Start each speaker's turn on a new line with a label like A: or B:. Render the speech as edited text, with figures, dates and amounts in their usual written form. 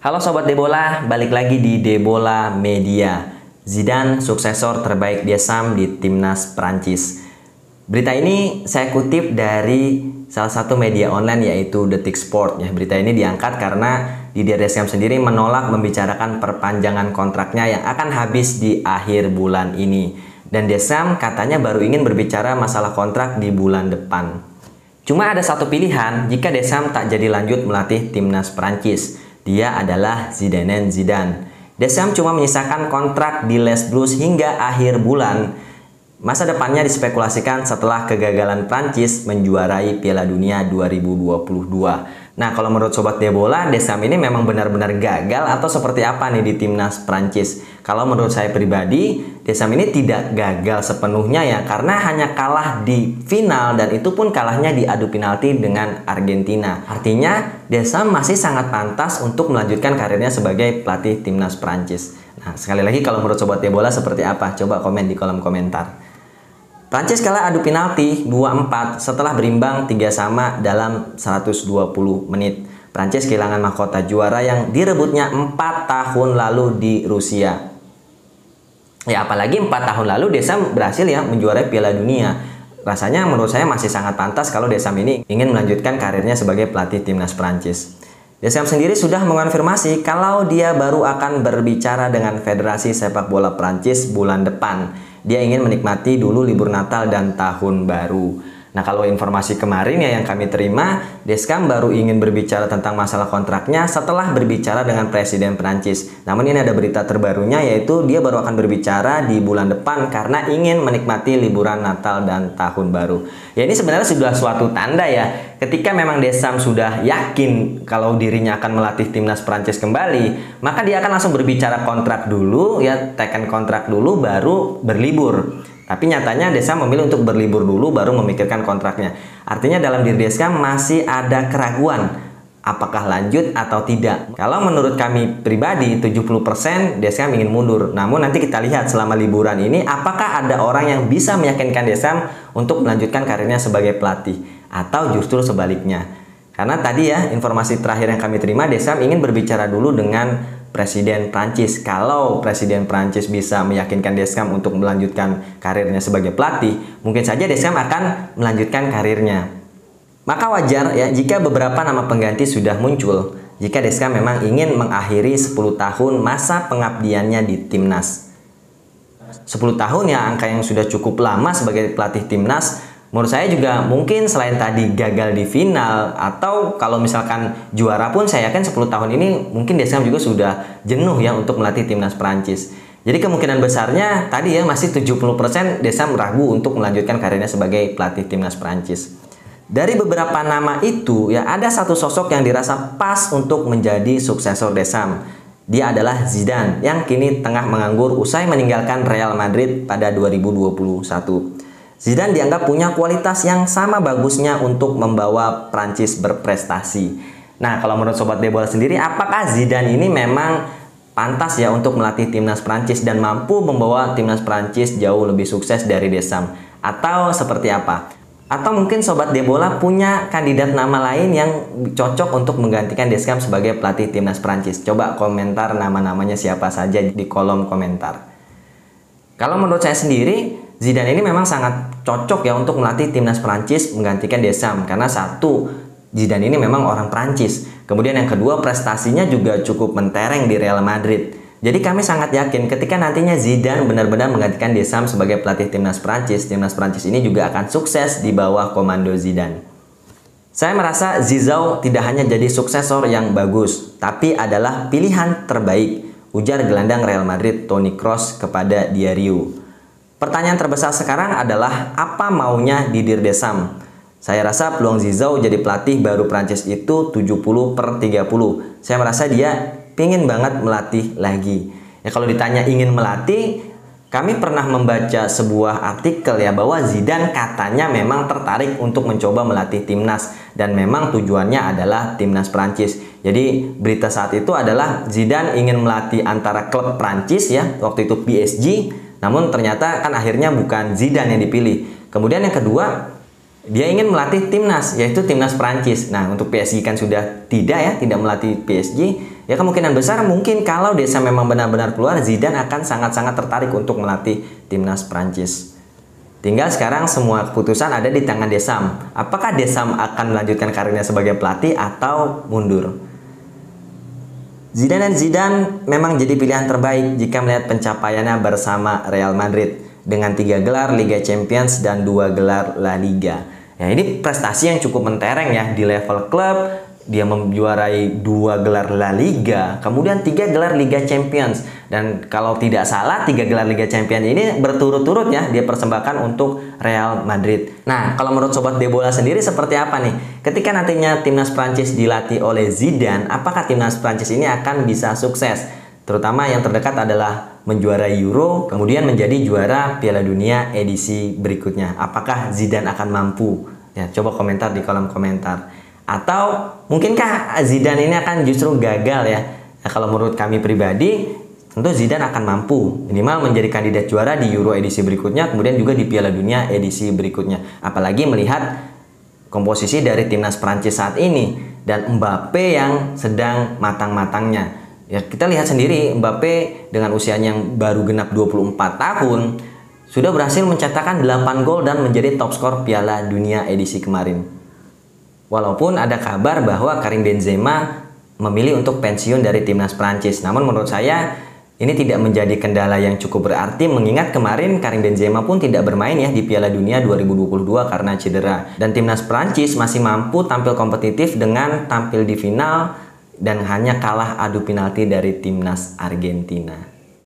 A: Halo Sobat Debola, balik lagi di Debola Media. Zidane suksesor terbaik Deschamps di Timnas Prancis. Berita ini saya kutip dari salah satu media online yaitu Detik Sport. Berita ini diangkat karena Didier Deschamps sendiri menolak membicarakan perpanjangan kontraknya yang akan habis di akhir bulan ini. Dan Deschamps katanya baru ingin berbicara masalah kontrak di bulan depan. Cuma ada satu pilihan jika Deschamps tak jadi lanjut melatih Timnas Prancis. Dia adalah Zinedine Zidane. Deschamps cuma menyisakan kontrak di Les Bleus hingga akhir bulan. Masa depannya dispekulasikan setelah kegagalan Prancis menjuarai Piala Dunia 2022. Nah, kalau menurut Sobat Debola, Deschamps ini memang benar-benar gagal atau seperti apa nih di Timnas Prancis? Kalau menurut saya pribadi, Deschamps ini tidak gagal sepenuhnya ya, karena hanya kalah di final dan itu pun kalahnya di adu penalti dengan Argentina. Artinya, Deschamps masih sangat pantas untuk melanjutkan karirnya sebagai pelatih Timnas Prancis. Nah, sekali lagi kalau menurut Sobat Debola seperti apa? Coba komen di kolom komentar. Prancis kalah adu penalti 2-4 setelah berimbang 3-3 dalam 120 menit. Prancis kehilangan mahkota juara yang direbutnya 4 tahun lalu di Rusia. Ya, apalagi 4 tahun lalu Deschamps berhasil ya menjuarai Piala Dunia. Rasanya menurut saya masih sangat pantas kalau Deschamps ini ingin melanjutkan karirnya sebagai pelatih Timnas Prancis. Deschamps sendiri sudah mengonfirmasi kalau dia baru akan berbicara dengan Federasi Sepak Bola Prancis bulan depan. Dia ingin menikmati dulu libur Natal dan Tahun Baru. Nah, kalau informasi kemarin ya yang kami terima, Deschamps baru ingin berbicara tentang masalah kontraknya setelah berbicara dengan Presiden Prancis. Namun ini ada berita terbarunya yaitu dia baru akan berbicara di bulan depan karena ingin menikmati liburan Natal dan Tahun Baru. Ya, ini sebenarnya sudah suatu tanda ya. Ketika memang Deschamps sudah yakin kalau dirinya akan melatih Timnas Prancis kembali, maka dia akan langsung berbicara kontrak dulu ya, teken kontrak dulu baru berlibur. Tapi nyatanya Deschamps memilih untuk berlibur dulu baru memikirkan kontraknya. Artinya dalam diri Deschamps masih ada keraguan apakah lanjut atau tidak. Kalau menurut kami pribadi 70% Deschamps ingin mundur. Namun nanti kita lihat selama liburan ini apakah ada orang yang bisa meyakinkan Deschamps untuk melanjutkan karirnya sebagai pelatih atau justru sebaliknya. Karena tadi ya informasi terakhir yang kami terima, Deschamps ingin berbicara dulu dengan Presiden Prancis. Kalau Presiden Prancis bisa meyakinkan Deschamps untuk melanjutkan karirnya sebagai pelatih, mungkin saja Deschamps akan melanjutkan karirnya. Maka wajar ya jika beberapa nama pengganti sudah muncul, jika Deschamps memang ingin mengakhiri 10 tahun masa pengabdiannya di Timnas. 10 tahun ya angka yang sudah cukup lama sebagai pelatih Timnas. Menurut saya juga mungkin selain tadi gagal di final atau kalau misalkan juara pun saya yakin 10 tahun ini mungkin Deschamps juga sudah jenuh ya untuk melatih Timnas Prancis. Jadi kemungkinan besarnya tadi ya masih 70% Deschamps ragu untuk melanjutkan karirnya sebagai pelatih Timnas Prancis. Dari beberapa nama itu ya ada satu sosok yang dirasa pas untuk menjadi suksesor Deschamps. Dia adalah Zidane yang kini tengah menganggur usai meninggalkan Real Madrid pada 2021. Zidane dianggap punya kualitas yang sama bagusnya untuk membawa Prancis berprestasi. Nah, kalau menurut Sobat Debola sendiri, apakah Zidane ini memang pantas ya untuk melatih Timnas Prancis dan mampu membawa Timnas Prancis jauh lebih sukses dari Deschamps? Atau seperti apa? Atau mungkin Sobat Debola punya kandidat nama lain yang cocok untuk menggantikan Deschamps sebagai pelatih Timnas Prancis? Coba komentar nama-namanya siapa saja di kolom komentar. Kalau menurut saya sendiri, Zidane ini memang sangat cocok ya untuk melatih Timnas Prancis menggantikan Deschamps. Karena satu, Zidane ini memang orang Prancis. Kemudian yang kedua, prestasinya juga cukup mentereng di Real Madrid. Jadi kami sangat yakin ketika nantinya Zidane benar-benar menggantikan Deschamps sebagai pelatih Timnas Prancis ini juga akan sukses di bawah komando Zidane. Saya merasa Zizou tidak hanya jadi suksesor yang bagus, tapi adalah pilihan terbaik, ujar gelandang Real Madrid Toni Kroos kepada Diario. Pertanyaan terbesar sekarang adalah apa maunya Didier Deschamps? Saya rasa peluang Zizou jadi pelatih baru Prancis itu 70/30. Saya merasa dia pingin banget melatih lagi. Ya kalau ditanya ingin melatih, kami pernah membaca sebuah artikel ya bahwa Zidane katanya memang tertarik untuk mencoba melatih Timnas dan memang tujuannya adalah Timnas Prancis. Jadi berita saat itu adalah Zidane ingin melatih antara klub Prancis ya, waktu itu PSG. Namun ternyata kan akhirnya bukan Zidane yang dipilih. Kemudian yang kedua, dia ingin melatih timnas, yaitu timnas Prancis. Nah, untuk PSG kan sudah tidak melatih PSG. Ya kemungkinan besar mungkin kalau Deschamps memang benar-benar keluar, Zidane akan sangat-sangat tertarik untuk melatih timnas Prancis. Tinggal sekarang semua keputusan ada di tangan Deschamps. Apakah Deschamps akan melanjutkan karirnya sebagai pelatih atau mundur? Zidane memang jadi pilihan terbaik jika melihat pencapaiannya bersama Real Madrid dengan 3 gelar Liga Champions dan 2 gelar La Liga. Ya, ini prestasi yang cukup mentereng ya di level klub. Dia menjuarai 2 gelar La Liga, kemudian 3 gelar Liga Champions. Dan kalau tidak salah 3 gelar Liga Champions ini berturut-turut ya dia persembahkan untuk Real Madrid. Nah, kalau menurut Sobat Debola sendiri seperti apa nih? Ketika nantinya timnas Prancis dilatih oleh Zidane, apakah timnas Prancis ini akan bisa sukses? Terutama yang terdekat adalah menjuarai Euro, kemudian menjadi juara Piala Dunia edisi berikutnya. Apakah Zidane akan mampu? Ya, coba komentar di kolom komentar. Atau mungkinkah Zidane ini akan justru gagal ya? Nah, kalau menurut kami pribadi, tentu Zidane akan mampu minimal menjadi kandidat juara di Euro edisi berikutnya, kemudian juga di Piala Dunia edisi berikutnya. Apalagi melihat komposisi dari timnas Prancis saat ini dan Mbappe yang sedang matang-matangnya. Ya, kita lihat sendiri Mbappe dengan usianya yang baru genap 24 tahun sudah berhasil mencetakkan 8 gol dan menjadi top skor Piala Dunia edisi kemarin. Walaupun ada kabar bahwa Karim Benzema memilih untuk pensiun dari timnas Prancis. Namun menurut saya ini tidak menjadi kendala yang cukup berarti mengingat kemarin Karim Benzema pun tidak bermain ya di Piala Dunia 2022 karena cedera. Dan timnas Prancis masih mampu tampil kompetitif dengan tampil di final dan hanya kalah adu penalti dari timnas Argentina.